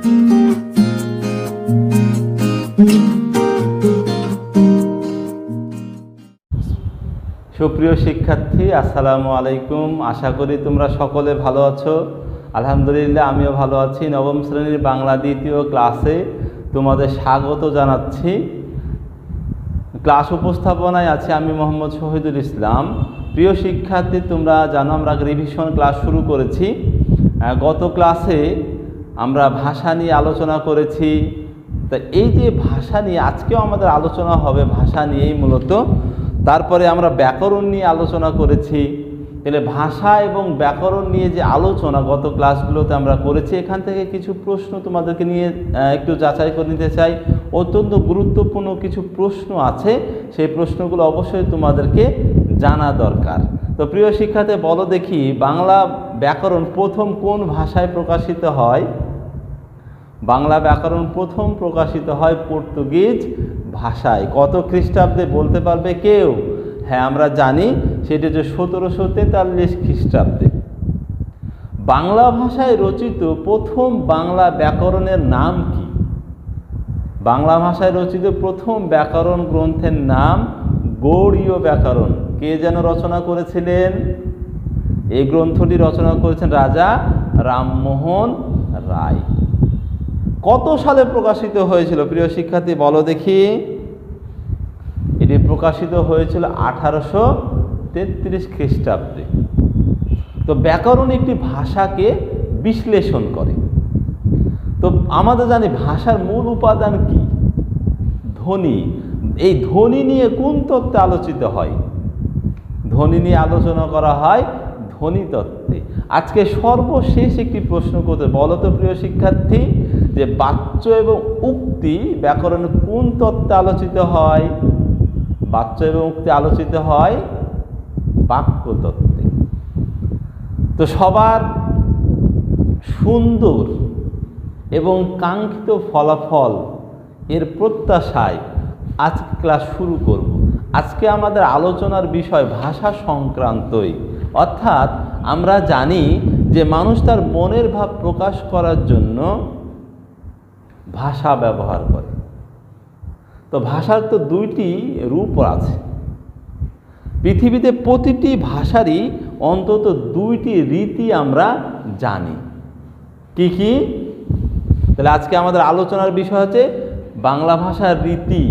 সুপ্রিয় শিক্ষার্থী, আসসালামু আলাইকুম। আশা করি তোমরা সকলে ভালো আছো। আলহামদুলিল্লাহ, আমিও ভালো আছি। নবম শ্রেণীর বাংলা দ্বিতীয় ক্লাসে তোমাদের স্বাগত জানাচ্ছি। ক্লাস উপস্থাপনায় আছি আমি মোহাম্মদ শহীদুল ইসলাম। প্রিয় শিক্ষার্থী, তোমরা জানো আমরা রিভিশন ক্লাস শুরু করেছি। গত ক্লাসে আমরা ভাষা নিয়ে আলোচনা করেছি। তা এই যে ভাষা নিয়ে আজকেও আমাদের আলোচনা হবে ভাষা নিয়েই মূলত। তারপরে আমরা ব্যাকরণ নিয়ে আলোচনা করেছি। তাহলে ভাষা এবং ব্যাকরণ নিয়ে যে আলোচনা গত ক্লাসগুলোতে আমরা করেছি, এখান থেকে কিছু প্রশ্ন তোমাদেরকে নিয়ে একটু যাচাই করে নিতে চাই। অত্যন্ত গুরুত্বপূর্ণ কিছু প্রশ্ন আছে, সেই প্রশ্নগুলো অবশ্যই তোমাদেরকে জানা দরকার। তো প্রিয় শিক্ষার্থী, বলো দেখি, বাংলা ব্যাকরণ প্রথম কোন ভাষায় প্রকাশিত হয়? বাংলা ব্যাকরণ প্রথম প্রকাশিত হয় পর্তুগিজ ভাষায়। কত খ্রিস্টাব্দে বলতে পারবে কেউ? হ্যাঁ, আমরা জানি সেটি হচ্ছে 1743 খ্রিস্টাব্দে। বাংলা ভাষায় রচিত প্রথম বাংলা ব্যাকরণের নাম কি? বাংলা ভাষায় রচিত প্রথম ব্যাকরণ গ্রন্থের নাম গৌড়ীয় ব্যাকরণ। কে যেন রচনা করেছিলেন? এই গ্রন্থটি রচনা করেছেন রাজা রামমোহন রায়। কত সালে প্রকাশিত হয়েছিল প্রিয় শিক্ষার্থী, বলো দেখি? এটি প্রকাশিত হয়েছিল 1833 খ্রিস্টাব্দে। তো ব্যাকরণ একটি ভাষাকে বিশ্লেষণ করে। তো আমাদের জানি ভাষার মূল উপাদান কি? ধ্বনি। এই ধ্বনি নিয়ে কোন তত্ত্বে আলোচিত হয়? ধ্বনি নিয়ে আলোচনা করা হয় ধ্বনি তত্ত্বে। আজকে সর্বশেষ একটি প্রশ্ন করতে, বলো তো প্রিয় শিক্ষার্থী, যে বাচ্য এবং উক্তি ব্যাকরণ কোন তত্ত্বে আলোচিত হয়? বাচ্য এবং উক্তি আলোচিত হয় বাক্য তত্ত্বে। তো সবার সুন্দর এবং কাঙ্ক্ষিত ফলাফল এর প্রত্যাশায় আজকে ক্লাস শুরু করব। আজকে আমাদের আলোচনার বিষয় ভাষা সংক্রান্তই। অর্থাৎ আমরা জানি যে মানুষ তার মনের ভাব প্রকাশ করার জন্য ভাষা ব্যবহার করে। তো ভাষার তো দুইটি রূপ আছে। পৃথিবীতে প্রতিটি ভাষারই অন্তত দুইটি রীতি আমরা জানি। কি কি? তাহলে আজকে আমাদের আলোচনার বিষয় হচ্ছে বাংলা ভাষার রীতি।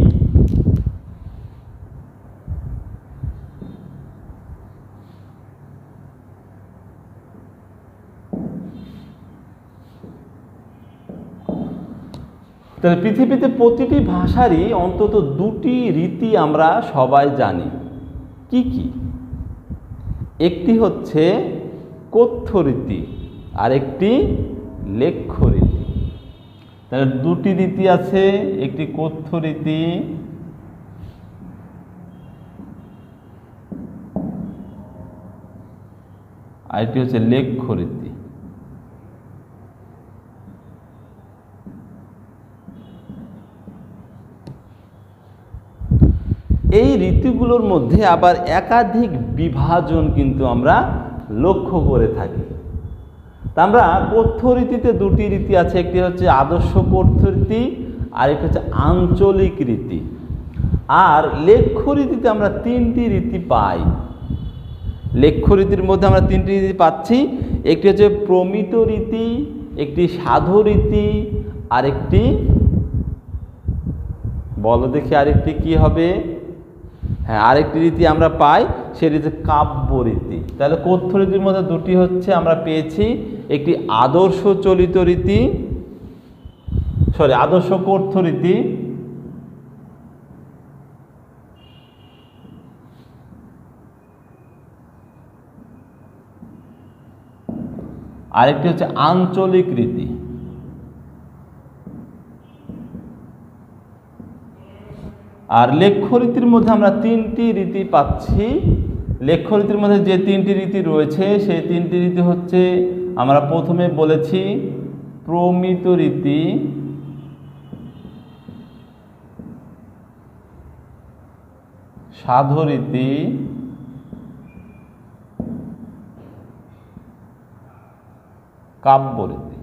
তাহলে পৃথিবীতে প্রতিটি ভাষারই অন্তত দুটি রীতি আমরা সবাই জানি। কি কি? একটি হচ্ছে কথ্য রীতি আর একটি লেখ্য রীতি। তাহলে দুটি রীতি আছে, একটি কথ্য রীতি আর একটি হচ্ছে লেখ্য রীতি। এই রীতিগুলোর মধ্যে আবার একাধিক বিভাজন কিন্তু আমরা লক্ষ্য করে থাকি। তা আমরা কথ্য রীতিতে দুটি রীতি আছে, একটি হচ্ছে আদর্শ কথ্য রীতি আর একটি হচ্ছে আঞ্চলিক রীতি। আর লেখ্য রীতিতে আমরা তিনটি রীতি পাই। লেখ্য রীতির মধ্যে আমরা তিনটি রীতি পাচ্ছি। একটি হচ্ছে প্রমিত রীতি, একটি সাধু রীতি আর একটি, বলো দেখি আরেকটি কি হবে? হ্যাঁ, আরেকটি রীতি আমরা পাই, সেটি হচ্ছে কাব্য রীতি। তাহলে কথ্য রীতির মধ্যে দুটি হচ্ছে আমরা পেয়েছি, একটি আদর্শ চলিত রীতি, আদর্শ কথ্য রীতি আরেকটি হচ্ছে আঞ্চলিক রীতি। আর লেখ্য রীতির মধ্যে আমরা তিনটি রীতি পাচ্ছি। লেখ্য রীতির মধ্যে যে তিনটি রীতি রয়েছে সেই তিনটি রীতি হচ্ছে, আমরা প্রথমে বলেছি প্রমিত রীতি, সাধু রীতি কাব্য রীতি।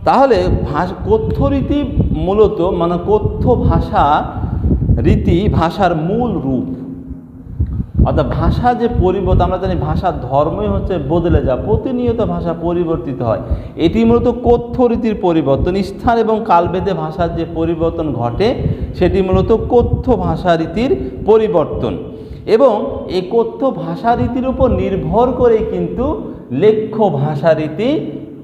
তাহলে কথ্য রীতি মূলত মানে কথ্য ভাষা রীতি ভাষার মূল রূপ, অর্থাৎ ভাষা যে পরিবর্তন, আমরা জানি ভাষার ধর্মই হচ্ছে বদলে যাওয়া, প্রতিনিয়ত ভাষা পরিবর্তিত হয়। এটি মূলত কথ্য রীতির পরিবর্তন, স্থান এবং কালভেদে ভাষার যে পরিবর্তন ঘটে সেটি মূলত কথ্য ভাষা রীতির পরিবর্তন। এবং এই কথ্য ভাষা রীতির উপর নির্ভর করে কিন্তু লেখ্য ভাষা রীতি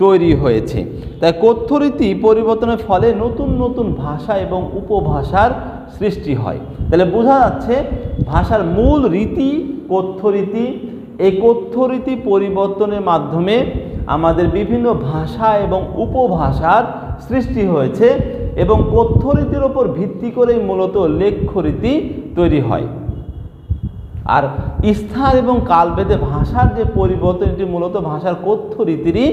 তৈরি হয়েছে। তাই কথ্য রীতি পরিবর্তনের ফলে নতুন নতুন ভাষা এবং উপভাষার সৃষ্টি হয়। তাহলে বোঝা যাচ্ছে ভাষার মূল রীতি কথ্য রীতি। এই কথ্য রীতি পরিবর্তনের মাধ্যমে আমাদের বিভিন্ন ভাষা এবং উপভাষার সৃষ্টি হয়েছে এবং কথ্য রীতির ওপর ভিত্তি করেই মূলত লেখ্য রীতি তৈরি হয়। আর স্থান এবং কালভেদে ভাষার যে পরিবর্তন, এটি মূলত ভাষার কথ্য রীতিরই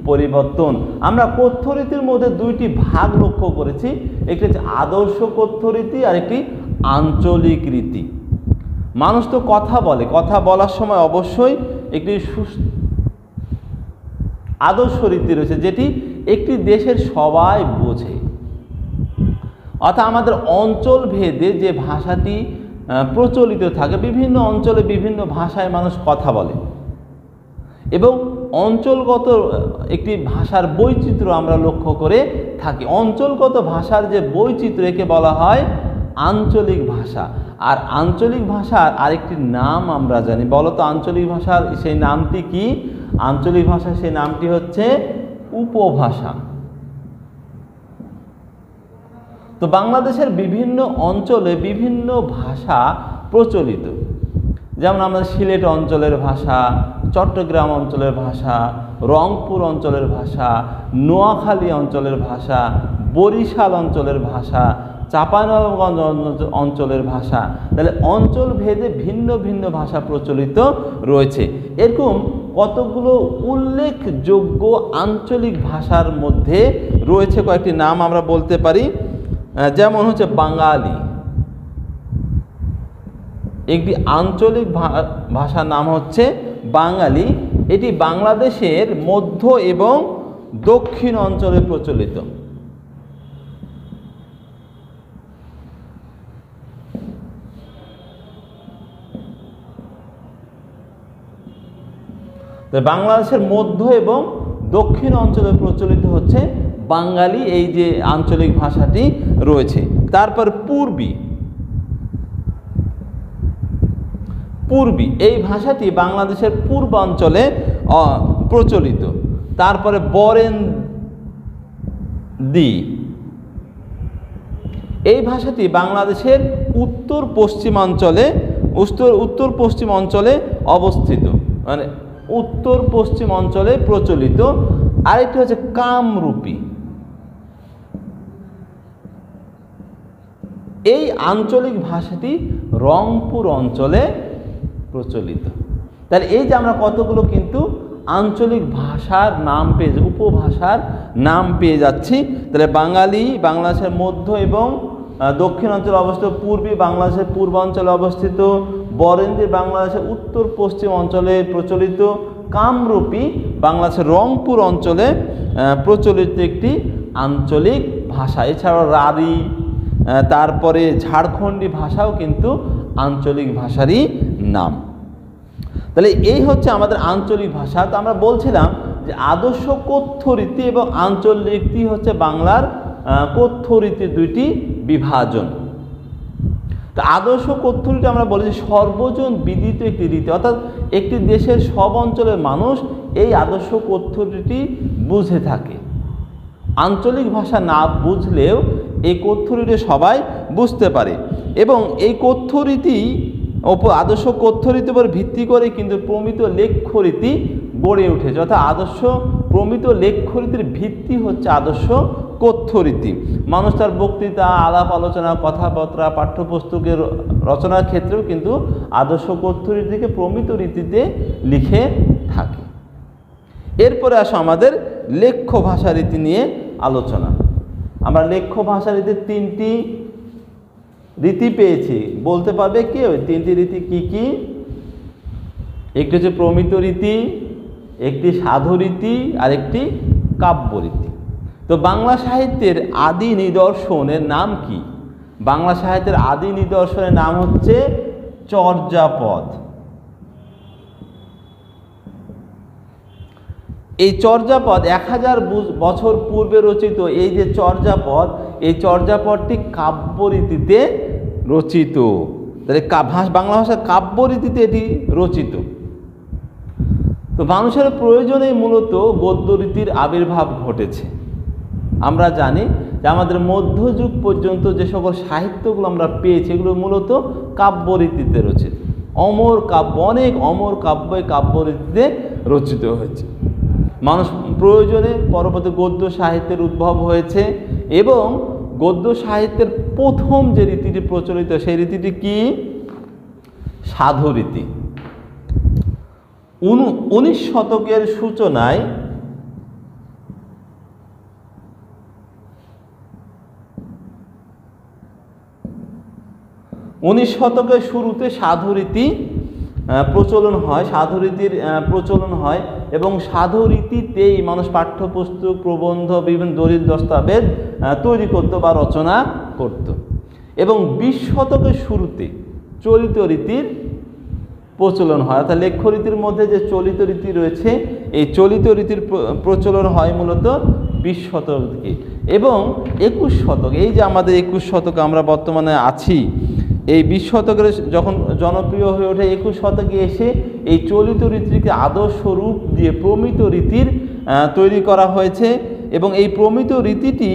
পরিবর্তন। আমরা কথ্য রীতির মধ্যে দুইটি ভাগ লক্ষ্য করেছি, একটি হচ্ছে আদর্শ কথ্য রীতি আর একটি আঞ্চলিক রীতি। মানুষ তো কথা বলে, কথা বলার সময় অবশ্যই একটি আদর্শ রীতি রয়েছে যেটি একটি দেশের সবাই বোঝে, অর্থাৎ আমাদের অঞ্চল ভেদে যে ভাষাটি প্রচলিত থাকে, বিভিন্ন অঞ্চলে বিভিন্ন ভাষায় মানুষ কথা বলে এবং অঞ্চলগত একটি ভাষার বৈচিত্র্য আমরা লক্ষ্য করে থাকি। অঞ্চলগত ভাষার যে বৈচিত্র্য একে বলা হয় আঞ্চলিক ভাষা। আর আঞ্চলিক ভাষার আরেকটি নাম আমরা জানি, বলতো আঞ্চলিক ভাষার সেই নামটি কি? আঞ্চলিক ভাষার সেই নামটি হচ্ছে উপভাষা। তো বাংলাদেশের বিভিন্ন অঞ্চলে বিভিন্ন ভাষা প্রচলিত, যেমন আমাদের সিলেট অঞ্চলের ভাষা, চট্টগ্রাম অঞ্চলের ভাষা, রংপুর অঞ্চলের ভাষা, নোয়াখালী অঞ্চলের ভাষা, বরিশাল অঞ্চলের ভাষা, চাঁপাইনবাবগঞ্জ অঞ্চলের ভাষা। তাহলে অঞ্চল ভেদে ভিন্ন ভিন্ন ভাষা প্রচলিত রয়েছে। এরকম কতগুলো উল্লেখযোগ্য আঞ্চলিক ভাষার মধ্যে রয়েছে কয়েকটি নাম আমরা বলতে পারি, যেমন হচ্ছে বাঙালি, একটি আঞ্চলিক ভাষার নাম হচ্ছে বাঙালি। এটি বাংলাদেশের মধ্য এবং দক্ষিণ অঞ্চলে প্রচলিত। বাংলাদেশের মধ্য এবং দক্ষিণ অঞ্চলে প্রচলিত হচ্ছে বাঙালি, এই যে আঞ্চলিক ভাষাটি রয়েছে। তারপর পূর্বী, এই ভাষাটি বাংলাদেশের পূর্বাঞ্চলে প্রচলিত। তারপরে বরেন্দ্রী, এই ভাষাটি বাংলাদেশের উত্তর পশ্চিম অঞ্চলে অবস্থিত, মানে উত্তর পশ্চিম অঞ্চলে প্রচলিত। আরেকটি হচ্ছে কামরূপী, এই আঞ্চলিক ভাষাটি রংপুর অঞ্চলে প্রচলিত। তাহলে এই যে আমরা কতগুলো কিন্তু আঞ্চলিক ভাষার নাম পেয়ে, উপভাষার নাম পেয়ে যাচ্ছি। তাহলে বাঙালি বাংলাদেশের মধ্য এবং দক্ষিণ অঞ্চলে অবস্থিত, পূর্বী বাংলাদেশের পূর্বাঞ্চলে অবস্থিত, বরেন্দ্রী বাংলাদেশের উত্তর পশ্চিম অঞ্চলে প্রচলিত, কামরূপী বাংলাদেশের রংপুর অঞ্চলে প্রচলিত একটি আঞ্চলিক ভাষা। এছাড়াও রাঢ়ী, তারপরে ঝাড়খণ্ডী ভাষাও কিন্তু আঞ্চলিক ভাষারই নাম। তাহলে এই হচ্ছে আমাদের আঞ্চলিক ভাষা। তো আমরা বলছিলাম যে আদর্শ কথ্য রীতি এবং আঞ্চলিক রীতি হচ্ছে বাংলার কথ্য রীতির দুইটি বিভাজন। তো আদর্শ কথ্য রীতি আমরা বলেছি সর্বজন বিদিত একটি রীতি, অর্থাৎ একটি দেশের সব অঞ্চলের মানুষ এই আদর্শ কথ্য রীতি বুঝে থাকে। আঞ্চলিক ভাষা না বুঝলেও এই কথ্য রীতি সবাই বুঝতে পারে এবং এই কথ্য রীতি আদর্শ কথ্য রীতির উপর ভিত্তি করে কিন্তু প্রমিত লেখ্য রীতি গড়ে উঠেছে। অর্থাৎ আদর্শ প্রমিত লেখ্য রীতির ভিত্তি হচ্ছে আদর্শ কথ্য রীতি। মানুষ তার বক্তৃতা, আলাপ আলোচনা, কথাবার্তা, পাঠ্যপুস্তকের রচনার ক্ষেত্রেও কিন্তু আদর্শ কথ্য রীতিকে প্রমিত রীতিতে লিখে থাকে। এরপরে আসো আমাদের লেখ্য ভাষা রীতি নিয়ে আলোচনা। আমরা লেখ্য ভাষা রীতির তিনটি রীতি পেয়েছি, বলতে পারবে কি ওই তিনটি রীতি কি কি? একটি হচ্ছে প্রমিত রীতি, একটি সাধু রীতি আর একটি কাব্য রীতি। তো বাংলা সাহিত্যের আদি নিদর্শনের নাম কি? বাংলা সাহিত্যের আদি নিদর্শনের নাম হচ্ছে চর্যাপদ। এই চর্যাপদ 1000 বছর পূর্বে রচিত এই যে চর্যাপদ, এই চর্যাপদটি কাব্যরীতিতে রচিত। তাহলে বাংলা ভাষার কাব্যরীতিতে এটি রচিত। তো মানুষের প্রয়োজনেই মূলত গদ্যরীতির আবির্ভাব ঘটেছে। আমরা জানি যে আমাদের মধ্যযুগ পর্যন্ত যে সকল সাহিত্যগুলো আমরা পেয়েছি এগুলো মূলত কাব্যরীতিতে রচিত। অমর কাব্য, অনেক অমর কাব্য কাব্যরীতিতে রচিত হয়েছে। মানুষ প্রয়োজনে পরবর্তী গদ্য সাহিত্যের উদ্ভব হয়েছে এবং গদ্য সাহিত্যের প্রথম যে রীতিটি প্রচলিত সেই রীতিটি কি? সাধুরীতি। 19 শতকের সূচনায় শতকের শুরুতে সাধুরীতি প্রচলন হয়, সাধুরীতির প্রচলন হয় এবং সাধুরীতিতেই মানুষ পাঠ্যপুস্তক, প্রবন্ধ, বিভিন্ন দলিল দস্তাবেজ তৈরি করত বা রচনা করত। এবং 20 শতকের শুরুতে চলিত রীতির প্রচলন হয়, অর্থাৎ লেখ্যরীতির মধ্যে যে চলিত রীতি রয়েছে এই চলিত রীতির প্রচলন হয় মূলত 20 শতক থেকে। এবং 21 শতক, এই যে আমাদের 21 শতকে আমরা বর্তমানে আছি, এই 20 শতকের যখন জনপ্রিয় হয়ে ওঠে 21 শতকে এসে এই চলিত রীতিকে আদর্শ রূপ দিয়ে প্রমিত রীতির তৈরি করা হয়েছে। এবং এই প্রমিত রীতিটি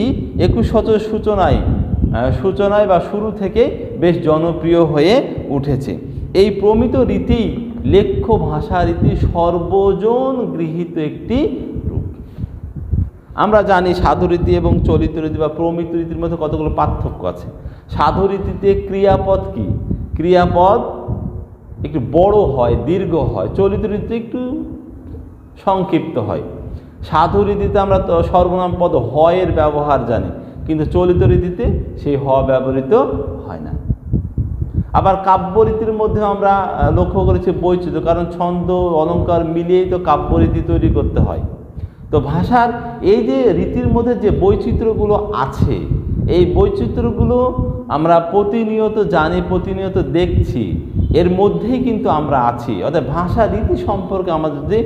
21 শতকের সূচনায় বা শুরু থেকে বেশ জনপ্রিয় হয়ে উঠেছে। এই প্রমিত রীতি লেখ্য ভাষা রীতি সর্বজন গৃহীত একটি রূপ। আমরা জানি সাধুরীতি এবং চলিত রীতি বা প্রমিত রীতির মধ্যে কতগুলো পার্থক্য আছে। সাধুরীতিতে ক্রিয়াপদ কি? ক্রিয়াপদ একটু বড় হয়, দীর্ঘ হয়। চলিত রীতিতে একটু সংক্ষিপ্ত হয়। সাধুরীতিতে আমরা সর্বনাম পদ হয়ের ব্যবহার জানি, কিন্তু চলিত রীতিতে সেই হ ব্যবহৃত হয় না। আবার কাব্যরীতির মধ্যে আমরা লক্ষ্য করেছি বৈচিত্র্য, কারণ ছন্দ অলঙ্কার মিলিয়েই তো কাব্যরীতি তৈরি করতে হয়। তো ভাষার এই যে রীতির মধ্যে যে বৈচিত্র্যগুলো আছে, এই বৈচিত্র্যগুলো আমরা প্রতিনিয়ত জানি, প্রতিনিয়ত দেখছি, এর মধ্যেই কিন্তু আমরা আছি। অর্থাৎ ভাষা রীতি সম্পর্কে আমাদের যদি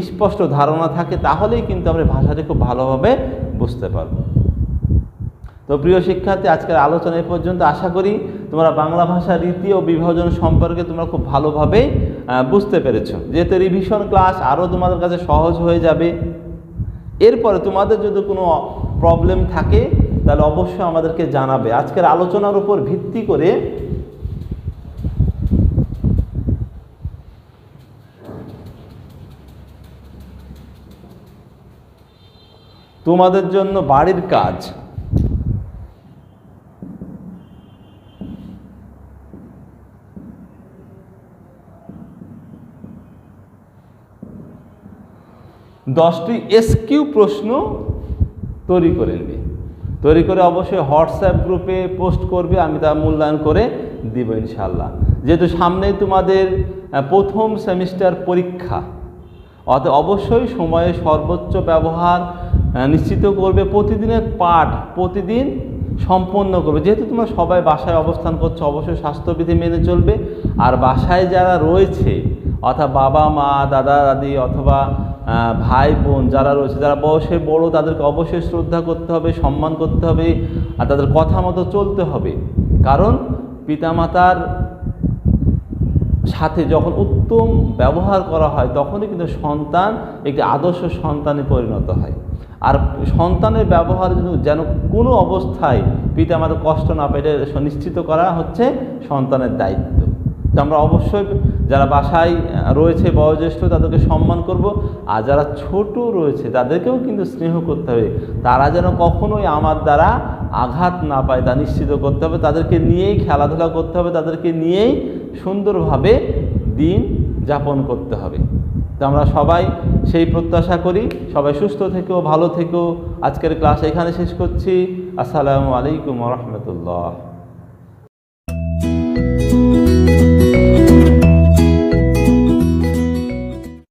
স্পষ্ট ধারণা থাকে তাহলেই কিন্তু আমরা ভাষাটি খুব ভালোভাবে বুঝতে পারব। তো প্রিয় শিক্ষার্থী, আজকের আলোচনা এ পর্যন্ত। আশা করি তোমরা বাংলা ভাষা রীতি ও বিভাজন সম্পর্কে তোমরা খুব ভালোভাবে বুঝতে পেরেছ। যেহেতু রিভিশন ক্লাস আরও তোমাদের কাছে সহজ হয়ে যাবে। এরপরে তোমাদের যদি কোনো প্রবলেম থাকে তাহলে অবশ্যই আমাদেরকে জানাবে। আজকের আলোচনার উপর ভিত্তি করে তোমাদের জন্য বাড়ির কাজ, দশটি এসকিউ প্রশ্ন তৈরি করে নেবে। তৈরি করে অবশ্যই হোয়াটসঅ্যাপ গ্রুপে পোস্ট করবে, আমি তা মূল্যায়ন করে দিব ইনশাআল্লাহ। যেহেতু সামনেই তোমাদের প্রথম সেমিস্টার পরীক্ষা, অতএব অবশ্যই সময়ে সর্বোচ্চ ব্যবহার নিশ্চিত করবে। প্রতিদিনের পাঠ প্রতিদিন সম্পন্ন করবে। যেহেতু তোমরা সবাই বাসায় অবস্থান করছো, অবশ্যই স্বাস্থ্যবিধি মেনে চলবে। আর বাসায় যারা রয়েছে, অর্থাৎ বাবা মা, দাদা দাদি অথবা ভাই বোন যারা রয়েছে, যারা বয়সে বড়, তাদেরকে অবশ্যই শ্রদ্ধা করতে হবে, সম্মান করতে হবে আর তাদের কথা মতো চলতে হবে। কারণ পিতামাতার সাথে যখন উত্তম ব্যবহার করা হয় তখনই কিন্তু সন্তান একটি আদর্শ সন্তানে পরিণত হয়। আর সন্তানের ব্যবহার যেন কোনো অবস্থায় পিতামাতা কষ্ট না পায়, এটা নিশ্চিত করা হচ্ছে সন্তানের দায়িত্ব। তো আমরা অবশ্যই যারা বাসায় রয়েছে বয়োজ্যেষ্ঠ তাদেরকে সম্মান করব, আর যারা ছোট রয়েছে তাদেরকেও কিন্তু স্নেহ করতে হবে। তারা যেন কখনোই আমার দ্বারা আঘাত না পায় তা নিশ্চিত করতে হবে। তাদেরকে নিয়েই খেলাধুলা করতে হবে, তাদেরকে নিয়েই সুন্দরভাবে দিন যাপন করতে হবে। তো আমরা সবাই সেই প্রত্যাশা করি। সবাই সুস্থ থেকো, ভালো থেকো। আজকের ক্লাস এখানে শেষ করছি। আসসালামু আলাইকুম ওয়া রাহমাতুল্লাহ।